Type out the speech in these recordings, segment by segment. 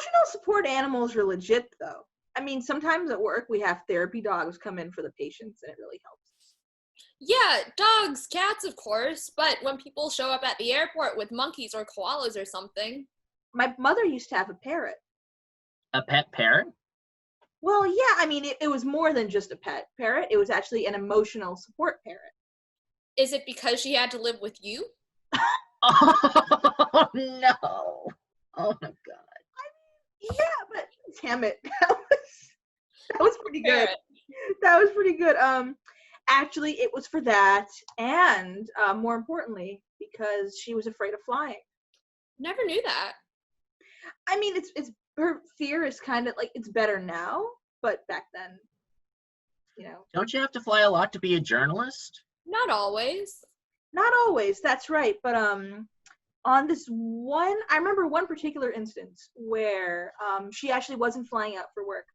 Emotional support animals are legit, though. I mean, sometimes at work we have therapy dogs come in for the patients, and it really helps. Yeah, dogs, cats, of course, but when people show up at the airport with monkeys or koalas or something. My mother used to have a parrot. A pet parrot? Well, yeah, I mean, it was more than just a pet parrot. It was actually an emotional support parrot. Is it because she had to live with you? Oh, no. Oh, my God. Yeah, but damn it. That was pretty good. Parrot. That was pretty good. Actually, it was for that, and more importantly, because she was afraid of flying. Never knew that. I mean, it's her fear is kind of like, it's better now, but back then, you know. Don't you have to fly a lot to be a journalist? Not always. Not always, that's right, but on this one, I remember one particular instance where she actually wasn't flying out for work.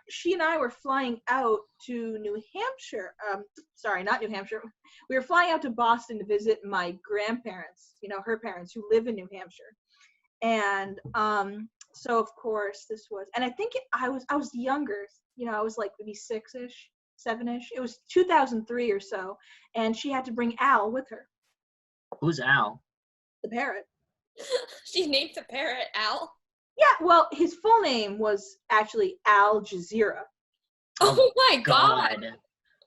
She and I were flying out to New Hampshire. Sorry, not New Hampshire. We were flying out to Boston to visit my grandparents, her parents who live in New Hampshire. And so of course this was, and I think I was younger, I was like maybe 6-ish, 7-ish. It was 2003 or so, and she had to bring Al with her. Who's Al? The parrot. She named the parrot Al? Yeah, well, his full name was actually Al Jazeera. Oh my God.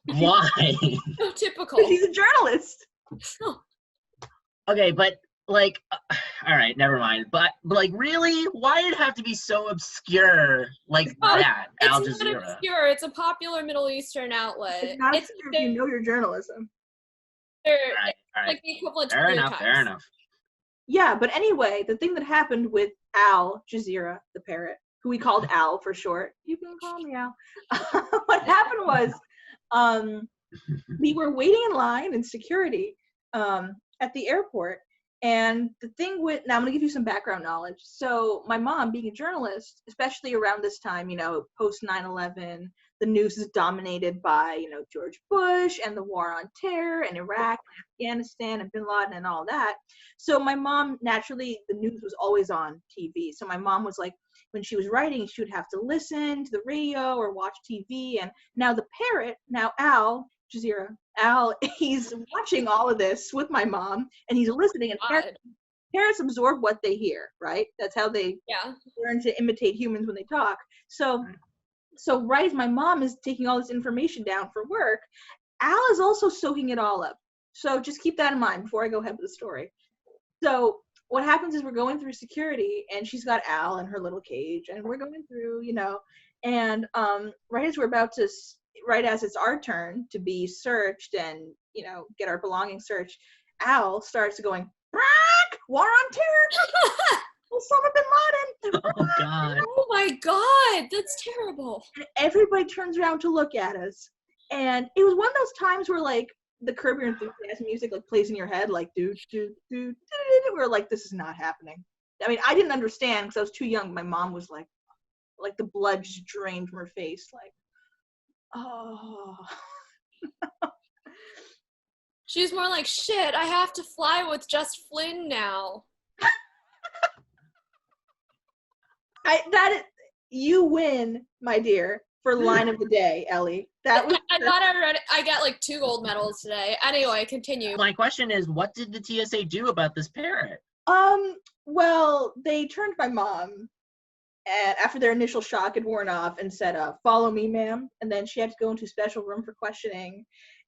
Why? So typical. Because he's a journalist. Okay, but like, all right, never mind. But like, really, why did it have to be so obscure like that? Al It's not Jazeera. obscure. It's a popular Middle Eastern outlet. It's not obscure if you know your journalism. All right. Like the equivalent to Fair New York enough. Times. Fair enough. Yeah, but anyway, the thing that happened with Al Jazeera, the parrot, who we called Al for short, you can call me Al. What happened was, we were waiting in line in security at the airport. And the thing with, now I'm going to give you some background knowledge. So my mom, being a journalist, especially around this time, post 9/11, the news is dominated by, George Bush and the war on terror and Iraq and Afghanistan and bin Laden and all that. So my mom, naturally, the news was always on TV. So my mom was like, when she was writing, she would have to listen to the radio or watch TV. And now the parrot, now Al Jazeera, Al, he's watching all of this with my mom, and he's listening, and parrots absorb what they hear, right? That's how they learn to imitate humans when they talk. So right as my mom is taking all this information down for work, Al is also soaking it all up. So just keep that in mind before I go ahead with the story. So what happens is we're going through security, and she's got Al in her little cage, and we're going through, and right as we're about to, right as it's our turn to be searched and, get our belongings searched, Al starts going, "Brack! War on terror! Osama bin Laden!" Oh, God. Oh my God, that's terrible. And everybody turns around to look at us. And it was one of those times where, like, the Curb Your Enthusiasm music, like, plays in your head, like, do, do, do, do. We're like, this is not happening. I mean, I didn't understand because I was too young. My mom was like the blood just drained from her face, like, oh. She was more like, shit, I have to fly with just Flynn now. You win, my dear, for line of the day, Ellie. That was. I thought I got like 2 gold medals today. Anyway, continue. My question is, what did the TSA do about this parrot? Well, they turned my mom, and after their initial shock had worn off, and said, "Follow me, ma'am." And then she had to go into a special room for questioning,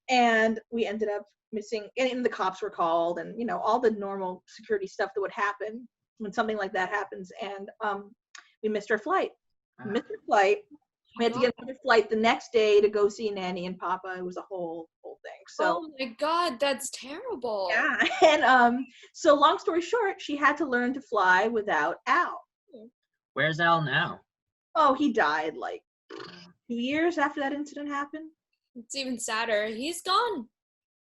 and we ended up missing. And the cops were called, and all the normal security stuff that would happen when something like that happens. And we missed our flight. We had to get another flight the next day to go see Nanny and Papa. It was a whole thing. So, oh my God, that's terrible. Yeah, and so long story short, she had to learn to fly without Al. Where's Al now? Oh, he died like 2 years after that incident happened. It's even sadder. He's gone.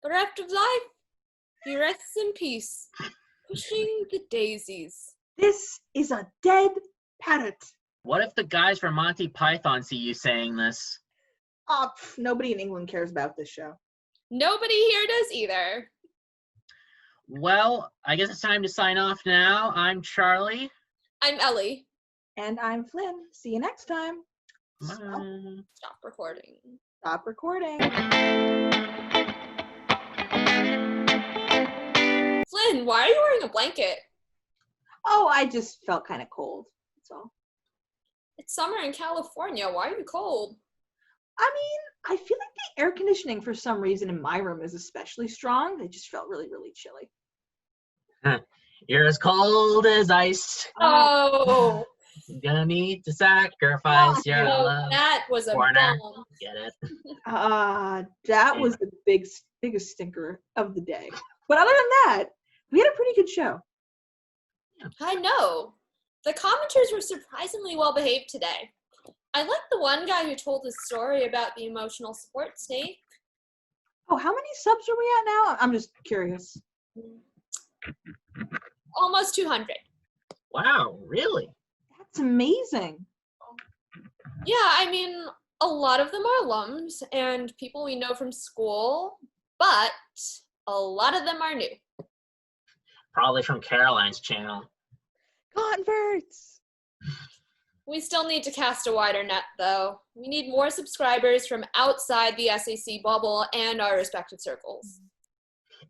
Bereft of life. He rests in peace, pushing the daisies. This is a dead parrot. What if the guys from Monty Python see you saying this? Nobody in England cares about this show. Nobody here does either. Well, I guess it's time to sign off now. I'm Charlie. I'm Ellie. And I'm Flynn. See you next time. Bye. Stop recording. Stop recording. Flynn, why are you wearing a blanket? Oh, I just felt kind of cold. That's all. It's summer in California. Why are you cold? I mean, I feel like the air conditioning for some reason in my room is especially strong. It just felt really, really chilly. You're as cold as ice. Oh, Gonna need to sacrifice your oh, love. that was a Warner. bomb. Get it? That was the biggest stinker of the day. But other than that, we had a pretty good show. I know. The commenters were surprisingly well behaved today. I liked the one guy who told his story about the emotional support snake. Oh, how many subs are we at now? I'm just curious. Almost 200. Wow, really? That's amazing. Yeah, I mean, a lot of them are alums and people we know from school, but a lot of them are new. Probably from Caroline's channel. Converts. We still need to cast a wider net, though. We need more subscribers from outside the SAC bubble and our respective circles.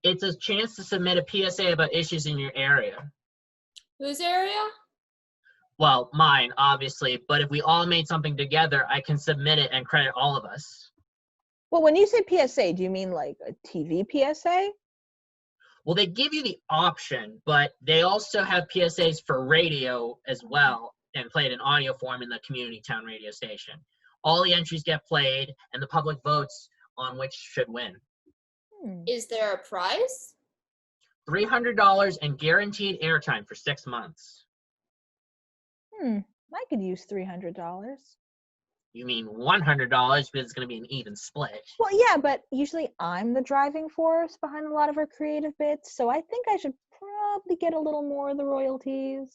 It's a chance to submit a PSA about issues in your area. Whose area? Well, mine, obviously, but if we all made something together, I can submit it and credit all of us. Well, when you say PSA, do you mean like a TV PSA? Well, they give you the option, but they also have PSAs for radio as well and played in audio form in the community town radio station. All the entries get played and the public votes on which should win. Is there a prize? $300 and guaranteed airtime for 6 months. I could use $300. You mean $100 because it's going to be an even split. Well, yeah, but usually I'm the driving force behind a lot of our creative bits, so I think I should probably get a little more of the royalties.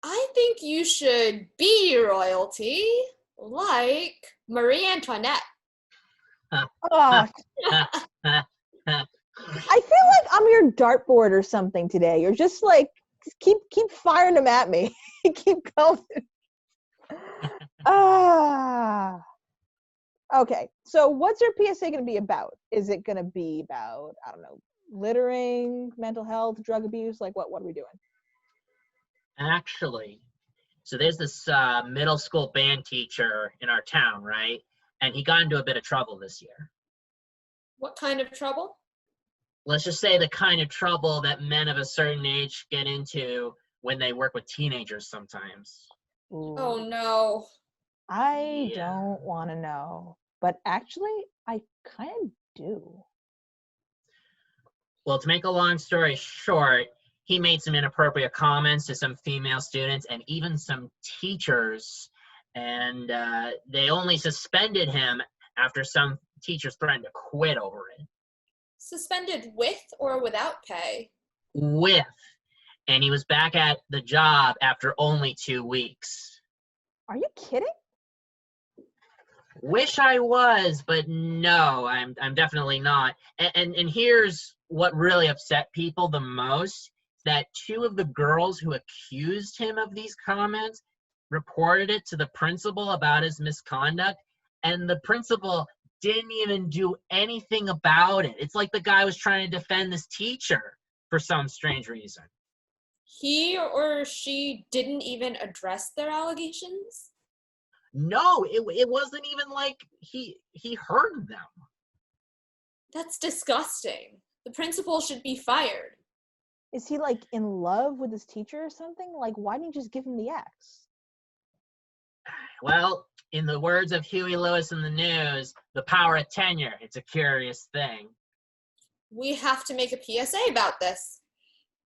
I think you should be royalty, like Marie Antoinette. Oh, I feel like I'm your dartboard or something today. You're just like, just keep firing them at me. Keep going. Okay, so what's your PSA going to be about? Is it going to be about, I don't know, littering, mental health, drug abuse? Like, what are we doing? Actually, so there's this middle school band teacher in our town, right? And he got into a bit of trouble this year. What kind of trouble? Let's just say the kind of trouble that men of a certain age get into when they work with teenagers sometimes. Ooh, Oh no. I Yeah. don't want to know. But actually, I kind of do. Well, to make a long story short, he made some inappropriate comments to some female students and even some teachers, and they only suspended him after some teachers threatened to quit over it. Suspended with or without pay? With, and he was back at the job after only 2 weeks. Are you kidding? Wish I was, but no, I'm definitely not. And here's what really upset people the most, that 2 of the girls who accused him of these comments reported it to the principal about his misconduct, and the principal didn't even do anything about it. It's like the guy was trying to defend this teacher for some strange reason. He or she didn't even address their allegations? No, it wasn't even like he heard them. That's disgusting. The principal should be fired. Is he like in love with his teacher or something? Like, why didn't you just give him the X? Well, in the words of Huey Lewis in the News, the power of tenure, it's a curious thing. We have to make a PSA about this.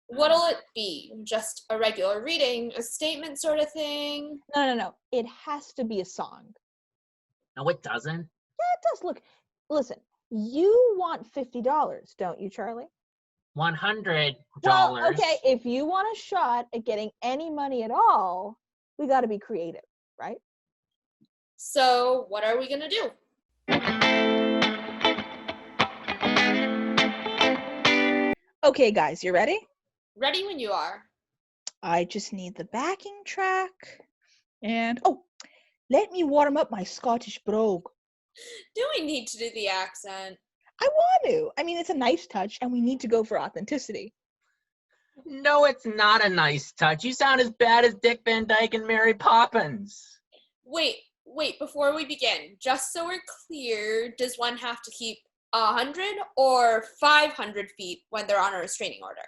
What'll it be? Just a regular reading, a statement sort of thing? No. It has to be a song. No, it doesn't. Yeah, it does. Look, listen, you want $50, don't you, Charlie? $100. Well, okay, if you want a shot at getting any money at all, we got to be creative, right? So what are we gonna do? Okay, guys, you ready? Ready when you are. I just need the backing track. And, let me warm up my Scottish brogue. Do we need to do the accent? I want to. I mean, it's a nice touch, and we need to go for authenticity. No, it's not a nice touch. You sound as bad as Dick Van Dyke and Mary Poppins. Wait, before we begin, just so we're clear, does one have to keep 100 or 500 feet when they're on a restraining order?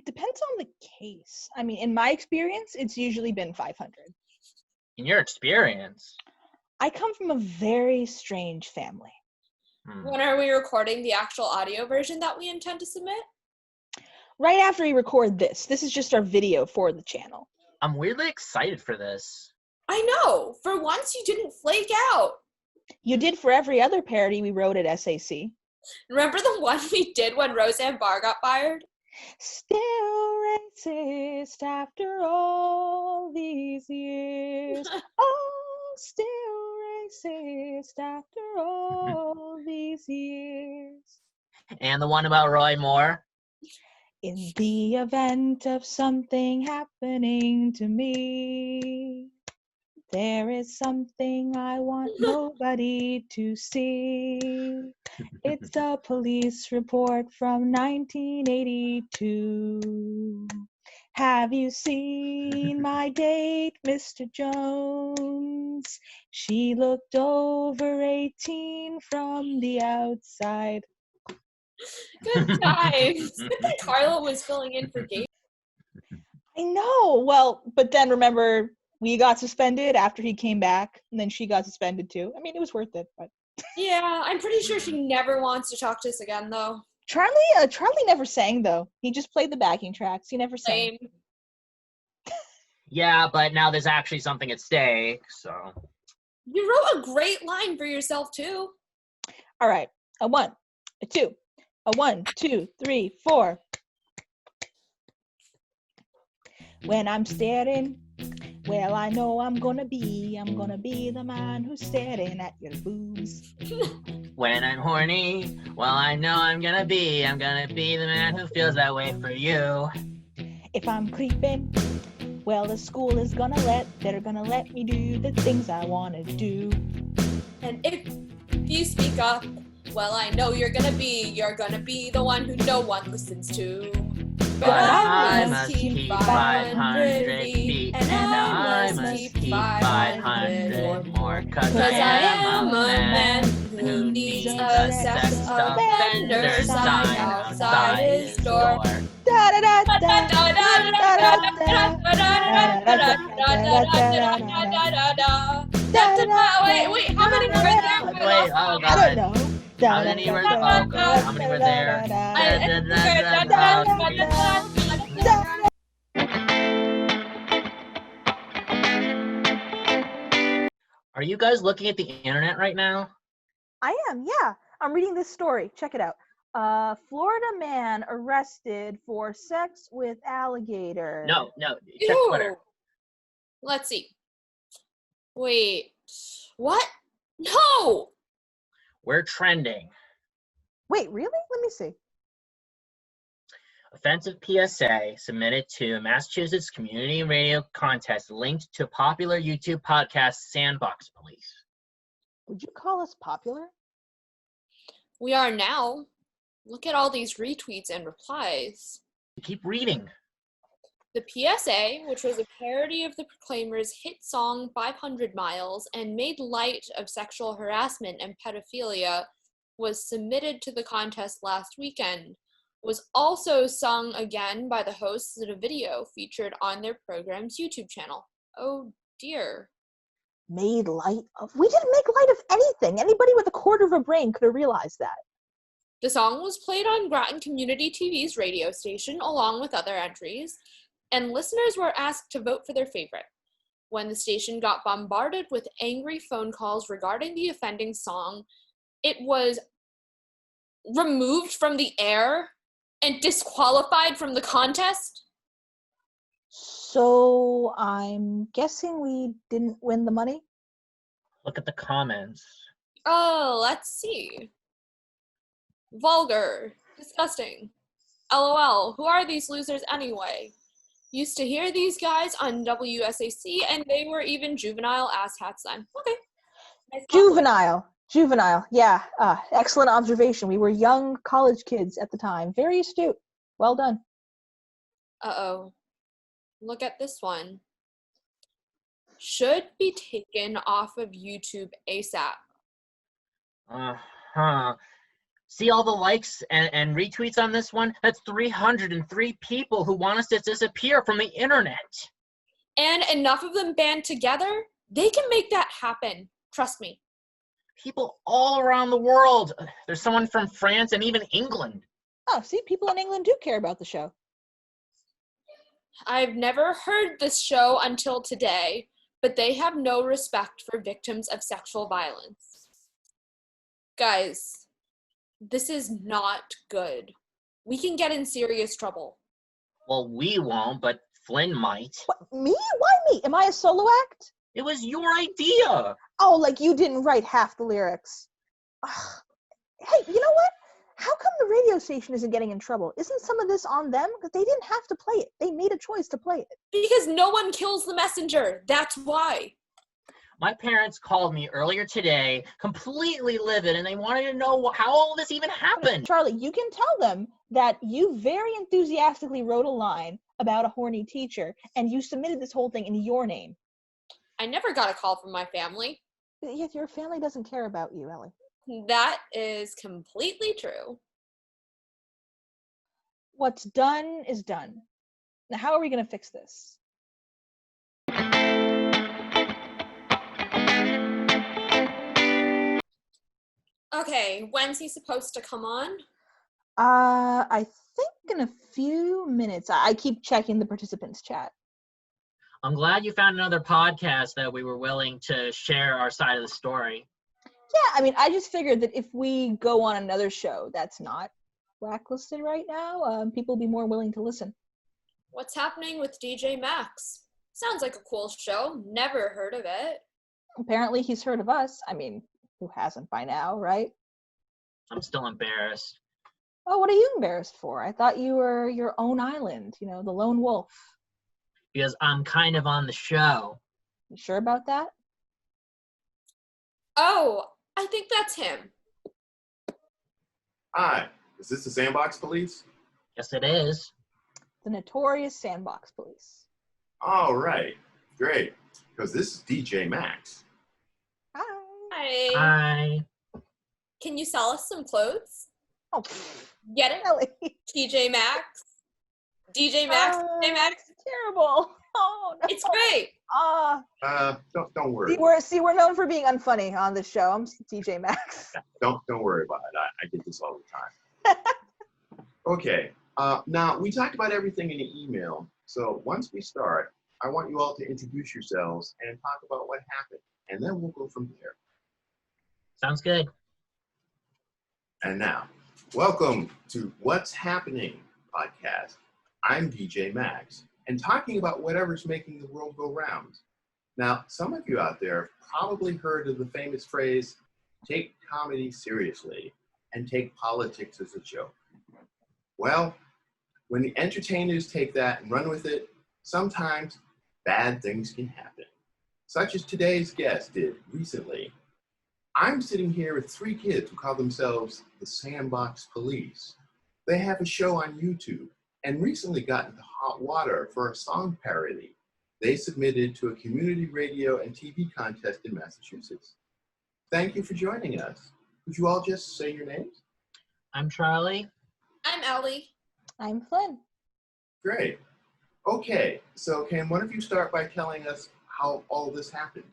Depends on the case. I mean, in my experience, it's usually been 500. In your experience? I come from a very strange family. When are we recording the actual audio version that we intend to submit? Right after we record this. This is just our video for the channel. I'm weirdly excited for this. I know! For once you didn't flake out! You did for every other parody we wrote at SAC. Remember the one we did when Roseanne Barr got fired? Still racist after all these years. Oh, still racist after all these years. And the one about Roy Moore? In the event of something happening to me, there is something I want nobody to see. It's a police report from 1982. Have you seen my date, Mr. Jones? She looked over 18 from the outside. Good times! Good that Carla was filling in for Gabe. I know. Well, but then remember, we got suspended after he came back, and then she got suspended too. I mean, it was worth it, but Yeah, I'm pretty sure she never wants to talk to us again, though. Charlie never sang though. He just played the backing tracks. He never sang. Same. Yeah, but now there's actually something at stake, so. You wrote a great line for yourself, too. All right, a 1, a 2, a 1, 2, 3, 4. When I'm staring, well, I know I'm gonna be the man who's staring at your boobs. When I'm horny, well, I know I'm gonna be the man who feels that way for you. If I'm creeping, well, the school they're gonna let me do the things I wanna do. And if you speak up, well, I know you're gonna be the one who no one listens to. But I must keep 500 feet, and I must keep 500 more, 'cause I am a man who needs a sex offender sign outside his door. Wait, how many more are there? Wait, oh god. I don't know. How many were there? Oh god, how many were there? Are you guys looking at the internet right now? I am, yeah. I'm reading this story. Check it out. Florida man arrested for sex with alligator. No, check Twitter. Ew. Let's see. Wait, what? No! We're trending. Wait, really? Let me see. Offensive PSA submitted to Massachusetts Community Radio Contest linked to popular YouTube podcast Sandbox Police. Would you call us popular? We are now. Look at all these retweets and replies. Keep reading. The PSA, which was a parody of the Proclaimers' hit song 500 Miles and made light of sexual harassment and pedophilia, was submitted to the contest last weekend. Was also sung again by the hosts in a video featured on their program's YouTube channel. Oh dear. Made light of? We didn't make light of anything. Anybody with a quarter of a brain could have realized that. The song was played on Groton Community TV's radio station along with other entries, and listeners were asked to vote for their favorite. When the station got bombarded with angry phone calls regarding the offending song, it was removed from the air and disqualified from the contest. So I'm guessing we didn't win the money? Look at the comments. Oh, let's see. Vulgar. Disgusting. LOL. Who are these losers anyway? Used to hear these guys on WSAC, and they were even juvenile asshats then. Okay. Nice compliment. Juvenile. Yeah. Excellent observation. We were young college kids at the time. Very astute. Well done. Uh-oh. Look at this one. Should be taken off of YouTube ASAP. Uh-huh. See all the likes and retweets on this one? That's 303 people who want us to disappear from the internet. And enough of them band together, they can make that happen. Trust me. People all around the world. There's someone from France and even England. Oh, see, people in England do care about the show. I've never heard this show until today, but they have no respect for victims of sexual violence. Guys, this is not good. We can get in serious trouble. Well, we won't, but Flynn might. What, me? Why me? Am I a solo act? It was your idea. Oh, like you didn't write half the lyrics. Ugh. Hey, you know what? How come the radio station isn't getting in trouble? Isn't some of this on them? Because they didn't have to play it. They made a choice to play it. Because no one kills the messenger. That's why. My parents called me earlier today, completely livid, and they wanted to know how all this even happened. Charlie, you can tell them that you very enthusiastically wrote a line about a horny teacher, and you submitted this whole thing in your name. I never got a call from my family. Yet your family doesn't care about you, Ellie. That is completely true. What's done is done. Now, how are we going to fix this? Okay, when's he supposed to come on? I think in a few minutes. I keep checking the participants chat. I'm glad you found another podcast that we were willing to share our side of the story. Yeah, I mean, I just figured that if we go on another show that's not blacklisted right now, people will be more willing to listen. What's happening with DJ Max? Sounds like a cool show. Never heard of it. Apparently he's heard of us. I mean, who hasn't by now, right? I'm still embarrassed. Oh, what are you embarrassed for? I thought you were your own island, you know, the lone wolf. Because I'm kind of on the show. You sure about that? Oh, I think that's him. Hi, is this the Sandbox Police? Yes, it is. The notorious Sandbox Police. All right, great, because this is DJ Max. Hi. Hi. Hi. Can you sell us some clothes? Oh, Get it? Ellie. TJ Maxx? DJ Maxx? DJ Maxx? Terrible. Oh, no. It's great. Don't worry. We're known for being unfunny on this show. I'm DJ Max. Don't worry about it. I get this all the time. Okay. Now we talked about everything in the email. So once we start, I want you all to introduce yourselves and talk about what happened, and then we'll go from there. Sounds good. And now, welcome to What's Happening podcast. I'm DJ Max, and talking about whatever's making the world go round. Now, some of you out there probably heard of the famous phrase, take comedy seriously and take politics as a joke. Well, when the entertainers take that and run with it, sometimes bad things can happen, such as today's guest did recently. I'm sitting here with 3 kids who call themselves the Sandbox Police. They have a show on YouTube and recently got into hot water for a song parody they submitted to a community radio and TV contest in Massachusetts. Thank you for joining us. Would you all just say your names? I'm Charlie. I'm Ellie. I'm Flynn. Great. Okay, so can one of you start by telling us how all this happened?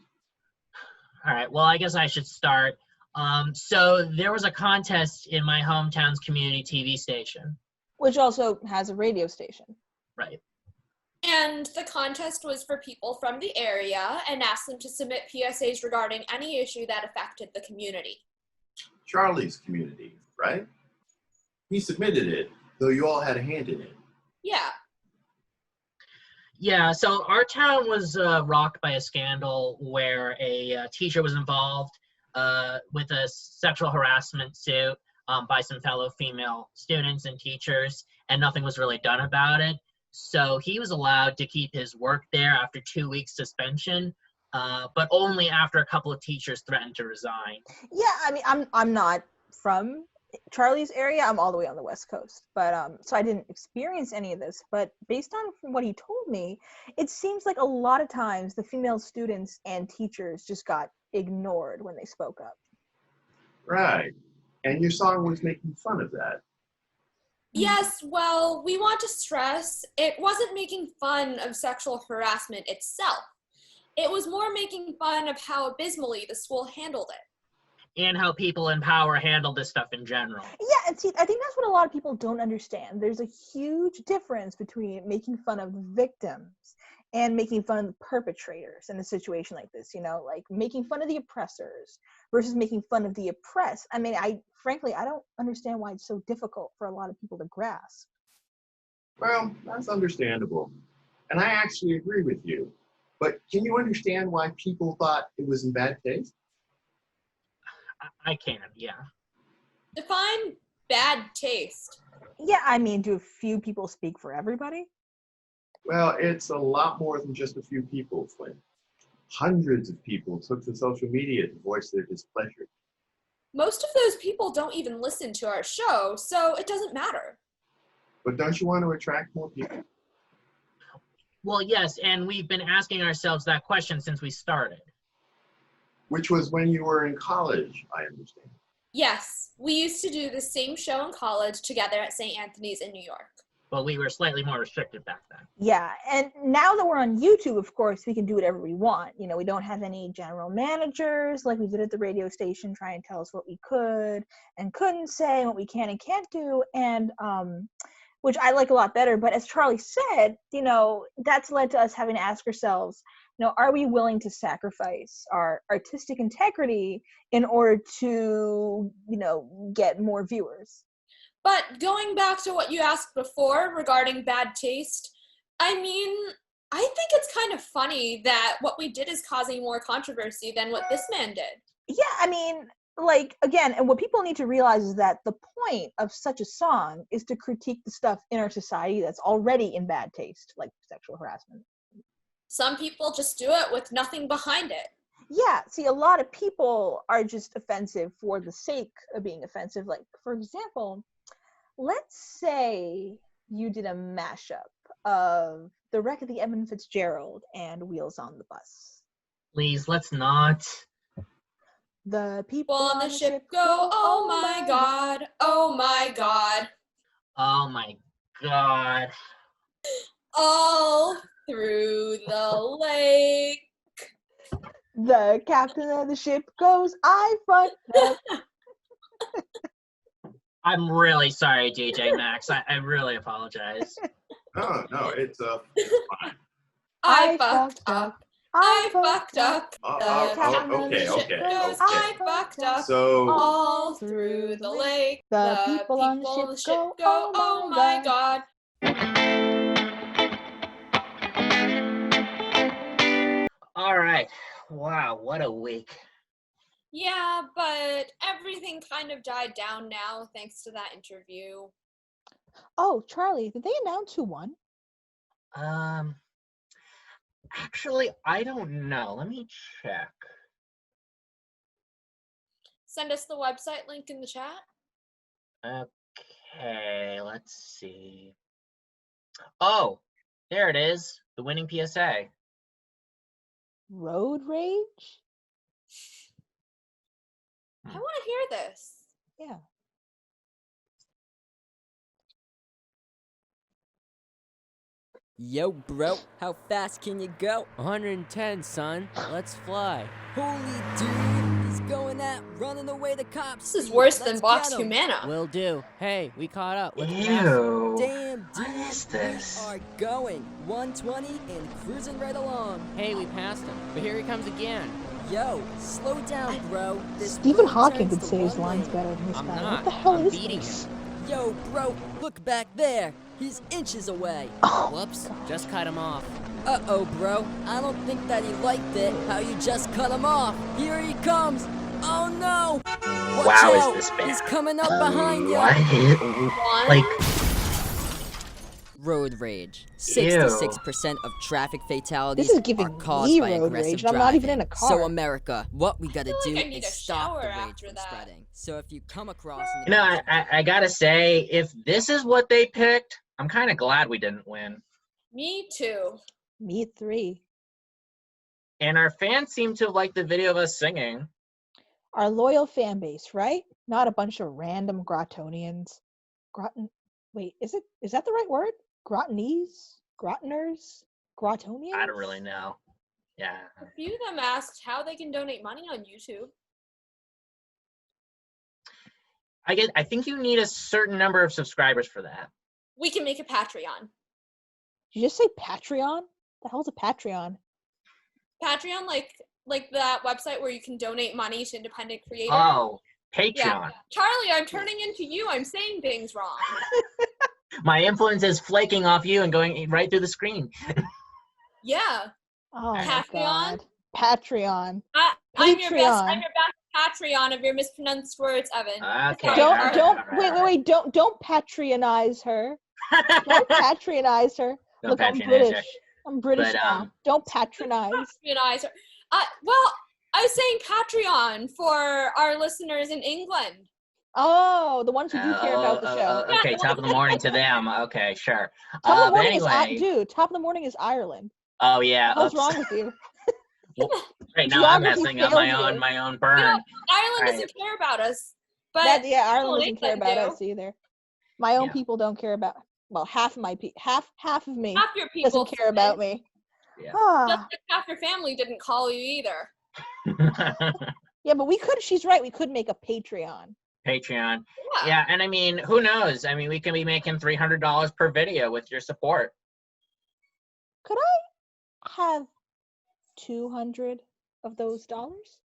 All right, well, I guess I should start. So there was a contest in my hometown's community TV station. Which also has a radio station. Right. And the contest was for people from the area and asked them to submit PSAs regarding any issue that affected the community. Charlie's community, right? He submitted it, though you all had a hand in it. Yeah. Yeah, so our town was rocked by a scandal where a teacher was involved with a sexual harassment suit by some fellow female students and teachers, and nothing was really done about it. So he was allowed to keep his work there after 2 weeks suspension, but only after a couple of teachers threatened to resign. Yeah, I mean, I'm not from Charlie's area. I'm all the way on the West Coast, but so I didn't experience any of this. But based on what he told me, it seems like a lot of times the female students and teachers just got ignored when they spoke up. Right. And your song was making fun of that. Yes, well, we want to stress it wasn't making fun of sexual harassment itself. It was more making fun of how abysmally the school handled it. And how people in power handle this stuff in general. Yeah, and see, I think that's what a lot of people don't understand. There's a huge difference between making fun of the victims and making fun of the perpetrators in a situation like this, like making fun of the oppressors versus making fun of the oppressed. I mean, frankly, I don't understand why it's so difficult for a lot of people to grasp. Well, that's understandable. And I actually agree with you. But can you understand why people thought it was in bad taste? I can, yeah. Define bad taste. Yeah, I mean, do a few people speak for everybody? Well, it's a lot more than just a few people, Flynn. Hundreds of people took to social media to voice their displeasure. Most of those people don't even listen to our show, so it doesn't matter. But don't you want to attract more people? Well, yes, and we've been asking ourselves that question since we started. Which was when you were in college, I understand. Yes, we used to do the same show in college together at St. Anthony's in New York. But we were slightly more restricted back then. Yeah, and now that we're on YouTube, of course, we can do whatever we want. We don't have any general managers like we did at the radio station trying to tell us what we could and couldn't say, and what we can and can't do, and which I like a lot better. But as Charlie said, that's led to us having to ask ourselves, are we willing to sacrifice our artistic integrity in order to, get more viewers? But going back to what you asked before regarding bad taste, I mean, I think it's kind of funny that what we did is causing more controversy than what this man did. Yeah, I mean, again, and what people need to realize is that the point of such a song is to critique the stuff in our society that's already in bad taste, like sexual harassment. Some people just do it with nothing behind it. Yeah, see, a lot of people are just offensive for the sake of being offensive. Like, for example, let's say you did a mashup of The Wreck of the Edmund Fitzgerald and Wheels on the Bus. Please, let's not. The people on the ship go, oh my God, oh my God. Oh my God. All through the lake. The captain of the ship goes, I fucked up. I'm really sorry, DJ Max. I really apologize. No, it's fine. I fucked up. I fucked up. Okay. I fucked up. So, all through the lake. The people on the ship go, oh my God. All right. Wow, what a week. Yeah, but everything kind of died down now thanks to that interview. Oh, Charlie, did they announce who won? Actually, I don't know. Let me check. Send us the website link in the chat. Okay, let's see. Oh, there it is. The winning PSA. Road Rage? I want to hear this. Yeah. Yo, bro, how fast can you go? 110, son. Let's fly. Holy dude, he's going at running away the cops. This is worse than Let's Vox get 'em. Humana. Will do. Hey, we caught up. Let's pass. Ew. Damn, dude. What is this? We are going 120 and cruising right along. Hey, we passed him, but here he comes again. Yo, slow down, bro. This Stephen road Hawking turns could to say his one lines lane. better than this I'm guy. not. What the hell I'm is beating this? him. Yo, bro, look back there. He's inches away. Oh, Whoops, just cut him off. Uh-oh, bro. I don't think that he liked it, how you just cut him off. Here he comes. Oh, no. Watch Wow, out. is this bad? He's coming up behind you. What? One. Like, road rage. 66% of traffic fatalities This is giving are caused me by road aggressive rage, and I'm not even in driving. a car. So America, what we gotta I feel do like I need is a stop the shower rage after from that. spreading. So if you come across an You know, aggressive I gotta say, if this is what they picked, I'm kind of glad we didn't win. Me too. Me 3. And our fans seem to have liked the video of us singing. Our loyal fan base, right? Not a bunch of random Grottonians. Wait, is that the right word? Grottonese? Grotteners? Grottonians? I don't really know. Yeah. A few of them asked how they can donate money on YouTube. I think you need a certain number of subscribers for that. We can make a Patreon. Did you just say Patreon? The hell's a Patreon? Patreon, like that website where you can donate money to independent creators. Oh, Patreon. Yeah. Charlie, I'm turning into you. I'm saying things wrong. My influence is flaking off you and going right through the screen. Yeah. Oh my Patreon? god. Patreon. I'm your Patreon. best Patreon of your mispronounced words, Evan. Okay. Sorry, Don't all right. wait, don't patronize her. Don't patronize her. Don't Look, I'm patronize her. British. I'm British But, now. Don't patronize. Patronize her. Well, I was saying Patreon for our listeners in England. Oh, the ones who do care about the show. Okay, top of the morning to them. Okay, sure. Top of the But morning anyway. dude, top of the morning is Ireland. Oh yeah. What's oops. wrong with you? Right now I'm Geography messing up failed my you. own burn. You know, Ireland Right. doesn't care about us. But Ireland doesn't care England about do. us either. My own Yeah. people don't care about. Well, half of my half of me Half your people doesn't care about me. Yeah. Ah. Just like half your family didn't call you either. Yeah, but we could. She's right. We could make a Patreon. Patreon. Yeah. Yeah, and I mean, who knows? I mean, we can be making $300 per video with your support. Could I have 200 of those dollars?